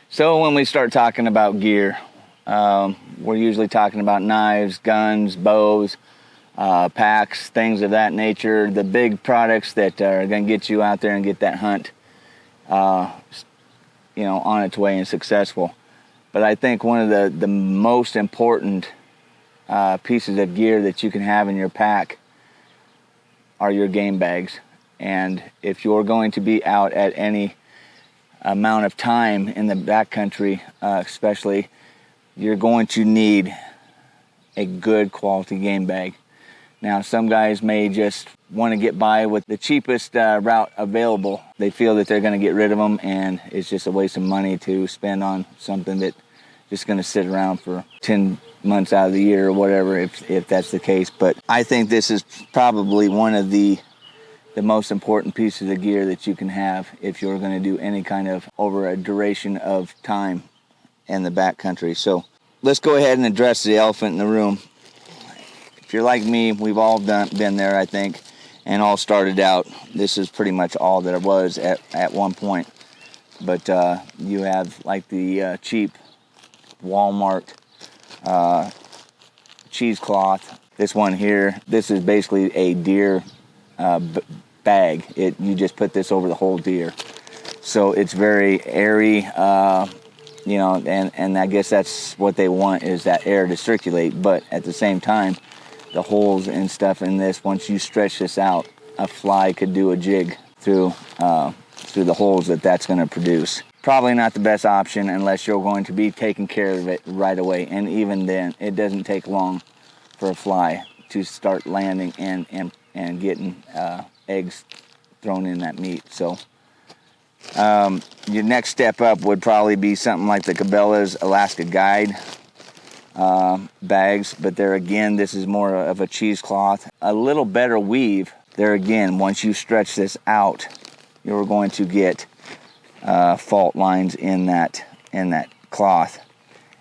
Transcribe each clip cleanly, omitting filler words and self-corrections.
So when we start talking about gear, we're usually talking about knives, guns, bows, packs, things of that nature, the big products that are going to get you out there and get that hunt, on its way and successful. But I think one of the most important pieces of gear that you can have in your pack are your game bags. And if you're going to be out at any amount of time in the backcountry, especially, you're going to need a good quality game bag. Now, some guys may just want to get by with the cheapest route available. They feel that they're going to get rid of them, and it's just a waste of money to spend on something that just going to sit around for 10 months out of the year or whatever, if that's the case. But I think this is probably one of the most important pieces of gear that you can have if you're going to do any kind of over a duration of time in the backcountry. So let's go ahead and address the elephant in the room. If you're like me, we've all been there, I think, and all started out. This is pretty much all that it was at one point. But you have like the cheap Walmart cheesecloth. This one here, this is basically a deer bag. You just put this over the whole deer. So it's very airy, and I guess that's what they want, is that air to circulate. But at the same time, the holes and stuff in this, once you stretch this out, a fly could do a jig through the holes that's going to produce. Probably not the best option unless you're going to be taking care of it right away. And even then, it doesn't take long for a fly to start landing and getting eggs thrown in that meat. So your next step up would probably be something like the Cabela's Alaska Guide bags, but there again, this is more of a cheesecloth. A little better weave. There again, once you stretch this out, you're going to get fault lines in that cloth,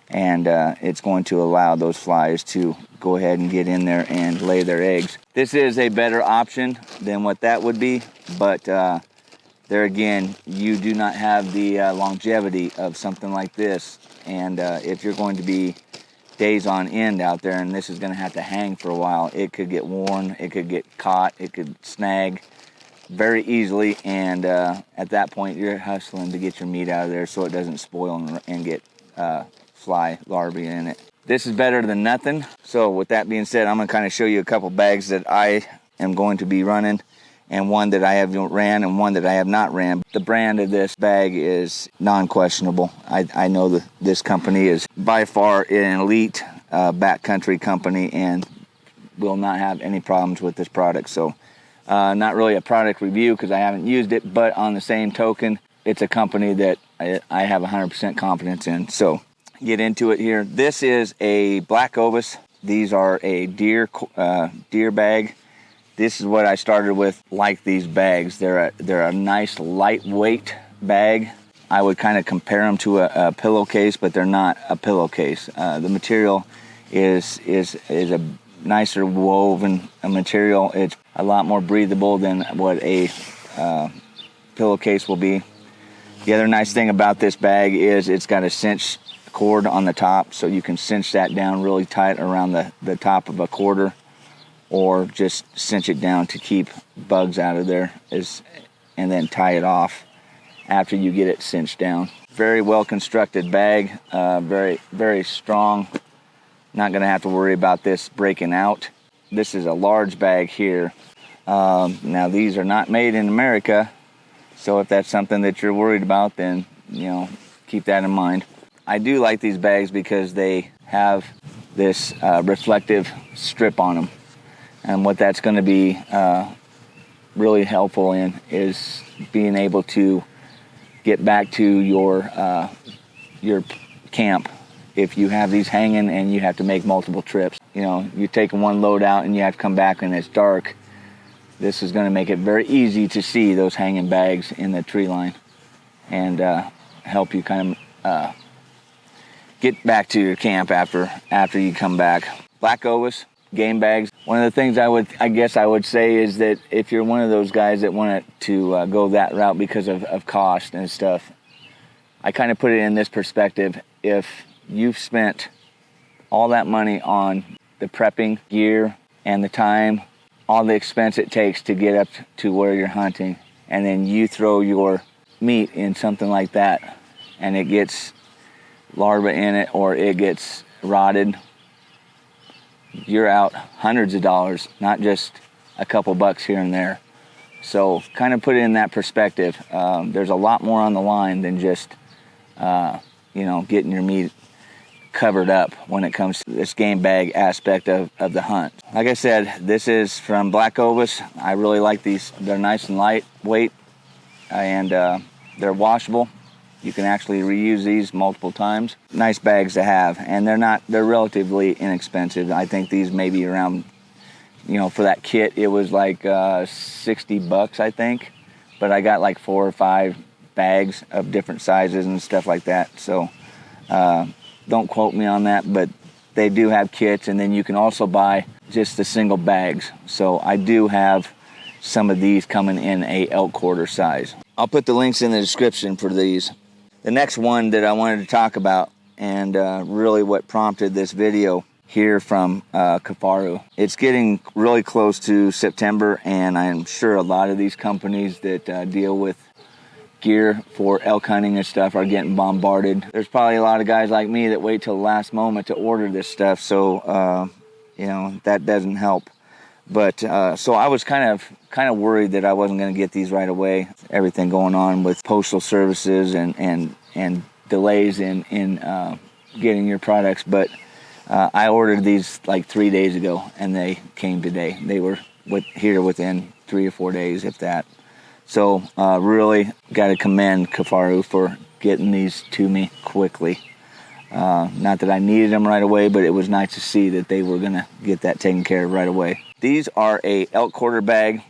and it's going to allow those flies to go ahead and get in there and lay their eggs. This is a better option than what that would be, but there again, you do not have the longevity of something like this, and if you're going to be days on end out there and this is going to have to hang for a while, it could get worn, it could get caught, it could snag very easily, and at that point you're hustling to get your meat out of there so it doesn't spoil and get fly larvae in it. This is better than nothing. So with that being said, I'm going to kind of show you a couple bags that I am going to be running, and one that I have ran and one that I have not ran. The brand of this bag is non-questionable. I know that this company is by far an elite backcountry company and will not have any problems with this product. So not really a product review because I haven't used it, but on the same token, it's a company that I have 100% confidence in. So get into it here. This is a Black Ovis. These are a deer bag. This is what I started with, like these bags. They're a nice lightweight bag. I would kind of compare them to a pillowcase, but they're not a pillowcase. The material is a nicer woven material. It's a lot more breathable than what a pillowcase will be. The other nice thing about this bag is it's got a cinch cord on the top, so you can cinch that down really tight around the top of a quarter, or just cinch it down to keep bugs out of there, and then tie it off after you get it cinched down. Very well constructed bag, very, very strong. Not going to have to worry about this breaking out. This is a large bag here. Now these are not made in America, so if that's something that you're worried about, then keep that in mind. I do like these bags because they have this reflective strip on them. And what that's going to be really helpful in is being able to get back to your camp. If you have these hanging and you have to make multiple trips, you're taking one load out and you have to come back and it's dark, this is going to make it very easy to see those hanging bags in the tree line and help you kind of get back to your camp after you come back. Black Ovis game bags. One of the things I would say is that if you're one of those guys that want to go that route because of cost and stuff, I kind of put it in this perspective. If you've spent all that money on the prepping gear and the time, all the expense it takes to get up to where you're hunting, and then you throw your meat in something like that and it gets larvae in it or it gets rotted, you're out hundreds of dollars, not just a couple bucks here and there. So kind of put it in that perspective. There's a lot more on the line than just getting your meat covered up when it comes to this game bag aspect of the hunt. Like I said, this is from Black Ovis. I really like these. They're nice and lightweight, and they're washable. You can actually reuse these multiple times. Nice bags to have, and they're relatively inexpensive. I think these may be around, for that kit, it was like $60, I think. But I got like 4 or 5 bags of different sizes and stuff like that. So don't quote me on that, but they do have kits, and then you can also buy just the single bags. So I do have some of these coming in a elk quarter size. I'll put the links in the description for these. The next one that I wanted to talk about, and really what prompted this video here from Kifaru. It's getting really close to September, and I'm sure a lot of these companies that deal with gear for elk hunting and stuff are getting bombarded. There's probably a lot of guys like me that wait till the last moment to order this stuff, so that doesn't help. But so I was kind of worried that I wasn't going to get these right away. Everything going on with postal services and delays in getting your products, but I ordered these like 3 days ago, and they came today. They were here within 3 or 4 days, if that. So really got to commend Kifaru for getting these to me quickly. Not that I needed them right away, but it was nice to see that they were going to get that taken care of right away. These are a Elk Quarter bag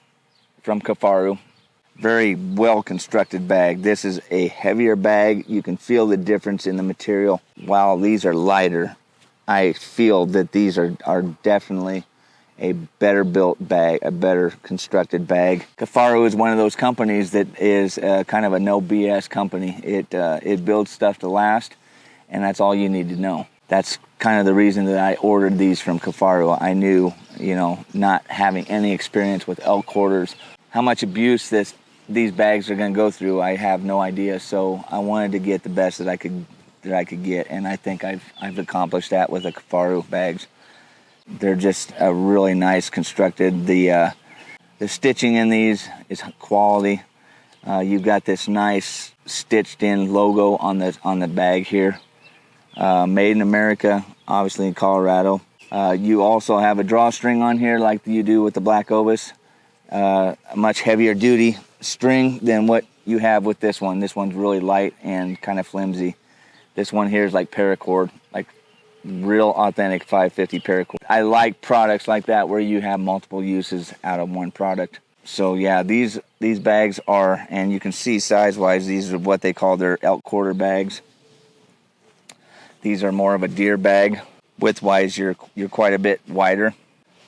from Kifaru. Very well constructed bag. This is a heavier bag. You can feel the difference in the material. While these are lighter, I feel that these are definitely a better built bag, a better constructed bag. Kifaru is one of those companies that is kind of a no BS company. It builds stuff to last, and that's all you need to know. That's kind of the reason that I ordered these from Kifaru. I knew, not having any experience with elk quarters, how much abuse these bags are going to go through, I have no idea. So I wanted to get the best that I could get, and I think I've accomplished that with the Kifaru bags. They're just a really nice constructed. The stitching in these is quality. You've got this nice stitched in logo on the bag here. Made in America, obviously in Colorado. You also have a drawstring on here like you do with the Black Ovis. A much heavier duty string than what you have with this one. This one's really light and kind of flimsy. This one here is like paracord, like real authentic 550 paracord. I like products like that where you have multiple uses out of one product. So yeah, these bags are, and you can see size-wise, these are what they call their Elk Quarter bags. These are more of a deer bag. Width-wise, you're quite a bit wider.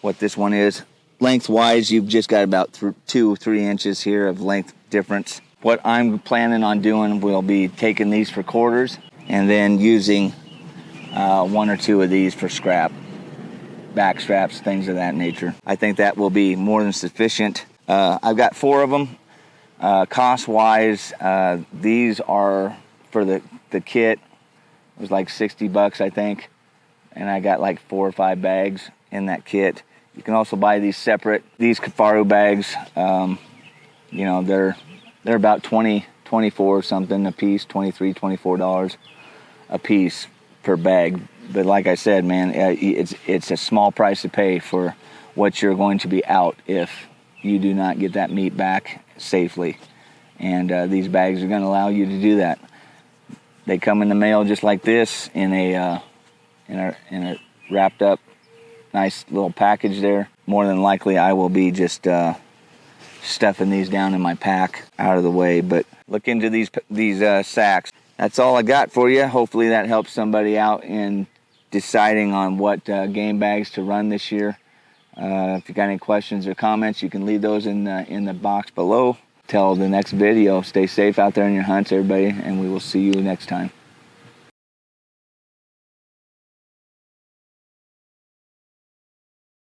What this one is, length-wise, you've just got about 2 or 3 inches here of length difference. What I'm planning on doing will be taking these for quarters and then using 1 or 2 of these for scrap, back straps, things of that nature. I think that will be more than sufficient. I've got 4 of them. Cost-wise, these are for the kit. It was like $60, I think, and I got like 4 or 5 bags in that kit. You can also buy these separate. These Kifaru bags, they're about $24 something a piece, $23, $24 a piece per bag. But like I said, man, it's a small price to pay for what you're going to be out if you do not get that meat back safely. And these bags are going to allow you to do that. They come in the mail just like this in a wrapped up nice little package there. More than likely I will be just stuffing these down in my pack out of the way. But look into these sacks. That's all I got for you. Hopefully that helps somebody out in deciding on what game bags to run this year. If you got any questions or comments, you can leave those in the box below. till the next video, stay safe out there in your hunts, everybody, and we will see you next time.